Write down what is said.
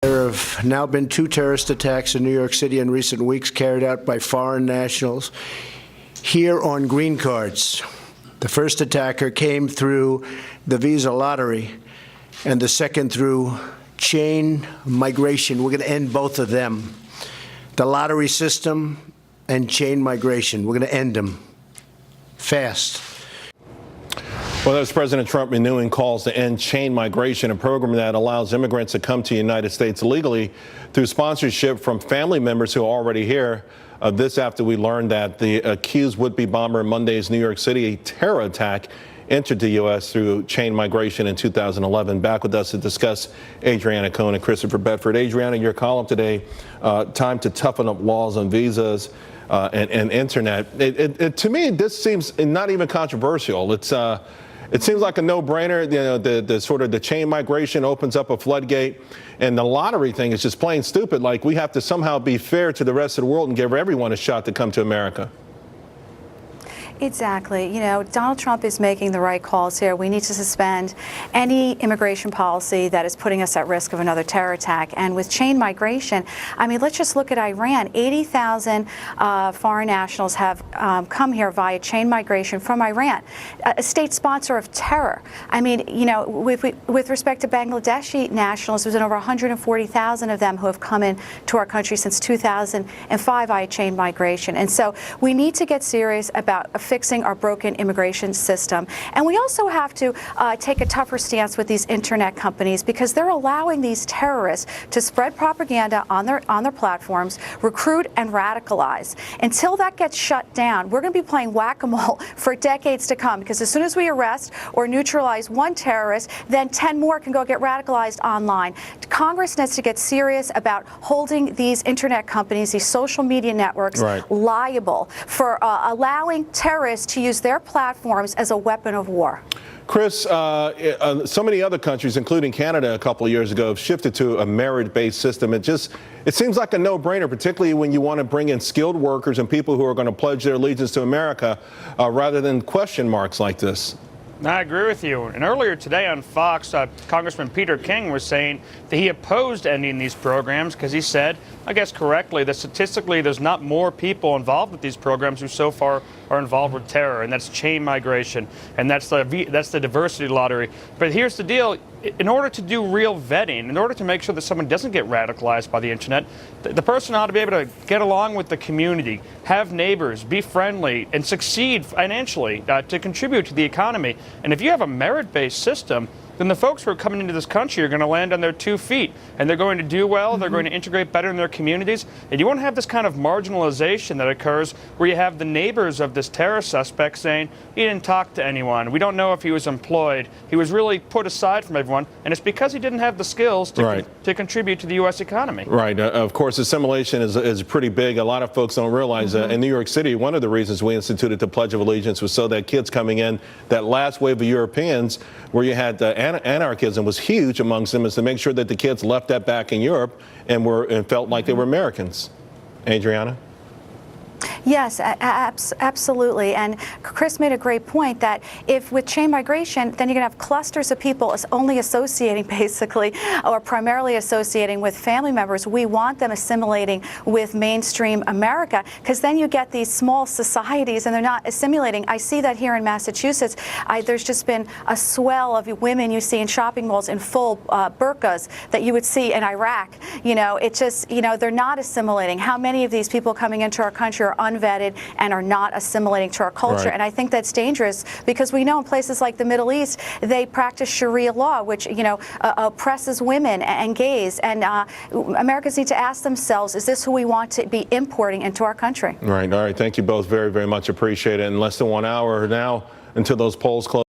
There have now been 2 terrorist attacks in New York City in recent weeks carried out by foreign nationals here on green cards. The first attacker came through the visa lottery, and the second through chain migration. We're going to end both of them. The lottery system and chain migration. We're going to end them fast. Well, that's President Trump renewing calls to end chain migration, a program that allows immigrants to come to the United States legally through sponsorship from family members who are already here. This after we learned that the accused would-be bomber in Monday's New York City terror attack entered the U.S. through chain migration in 2011. Back with us to discuss, Adriana Cohn and Christopher Bedford. Adriana, your column today, time to toughen up laws on visas and internet. To me, this seems not even controversial. It seems like a no-brainer. You know, the sort of the chain migration opens up a floodgate, and the lottery thing is just plain stupid. Like, we have to somehow be fair to the rest of the world and give everyone a shot to come to America. Exactly. You know, Donald Trump is making the right calls here. We need to suspend any immigration policy that is putting us at risk of another terror attack. And with chain migration, I mean, let's just look at Iran. 80,000 foreign nationals have come here via chain migration from Iran, a state sponsor of terror. I mean, you know, with respect to Bangladeshi nationals, there's been over 140,000 of them who have come in to our country since 2005 via chain migration. And so we need to get serious about fixing our broken immigration system. And we also have to take a tougher stance with these internet companies, because they're allowing these terrorists to spread propaganda on their platforms, recruit and radicalize. Until that gets shut down, we're going to be playing whack-a-mole for decades to come, because as soon as we arrest or neutralize one terrorist, then 10 more can go get radicalized online. Congress needs to get serious about holding these internet companies, these social media networks, liable for allowing terrorists to use their platforms as a weapon of war. Chris, so many other countries, including Canada a couple of years ago, have shifted to a merit-based system. It seems like a no-brainer, particularly when you want to bring in skilled workers and people who are going to pledge their allegiance to America, rather than question marks like this. I agree with you. And earlier today on Fox, Congressman Peter King was saying that he opposed ending these programs because he said, I guess correctly, that statistically there's not more people involved with these programs who so far are involved with terror, and that's chain migration, and that's the diversity lottery. But here's the deal. In order to do real vetting, in order to make sure that someone doesn't get radicalized by the internet, the person ought to be able to get along with the community, have neighbors, be friendly, and succeed financially to contribute to the economy. And if you have a merit-based system, then the folks who are coming into this country are going to land on their 2 feet, and they're going to do well, they're going to integrate better in their communities, and you won't have this kind of marginalization that occurs where you have the neighbors of this terror suspect saying, he didn't talk to anyone, we don't know if he was employed, he was really put aside from everyone, and it's because he didn't have the skills to contribute to the U.S. economy. Right. Of course, assimilation is pretty big. A lot of folks don't realize that in New York City, one of the reasons we instituted the Pledge of Allegiance was so that kids coming in, that last wave of Europeans, where you had anarchism was huge amongst them, is to make sure that the kids left that back in Europe and felt like they were Americans. Adriana? Yes, absolutely. And Chris made a great point that if with chain migration, then you're going to have clusters of people only associating basically or primarily associating with family members. We want them assimilating with mainstream America, because then you get these small societies and they're not assimilating. I see that here in Massachusetts. There's just been a swell of women you see in shopping malls in full burqas that you would see in Iraq. You know, it just, you know, they're not assimilating. How many of these people coming into our country are unvetted and are not assimilating to our culture? And I think that's dangerous, because we know in places like the Middle East, they practice Sharia law, which, you know, oppresses women and gays. And Americans need to ask themselves, is this who we want to be importing into our country? Right. All right. Thank you both very, very much. Appreciate it. In less than 1 hour now until those polls close.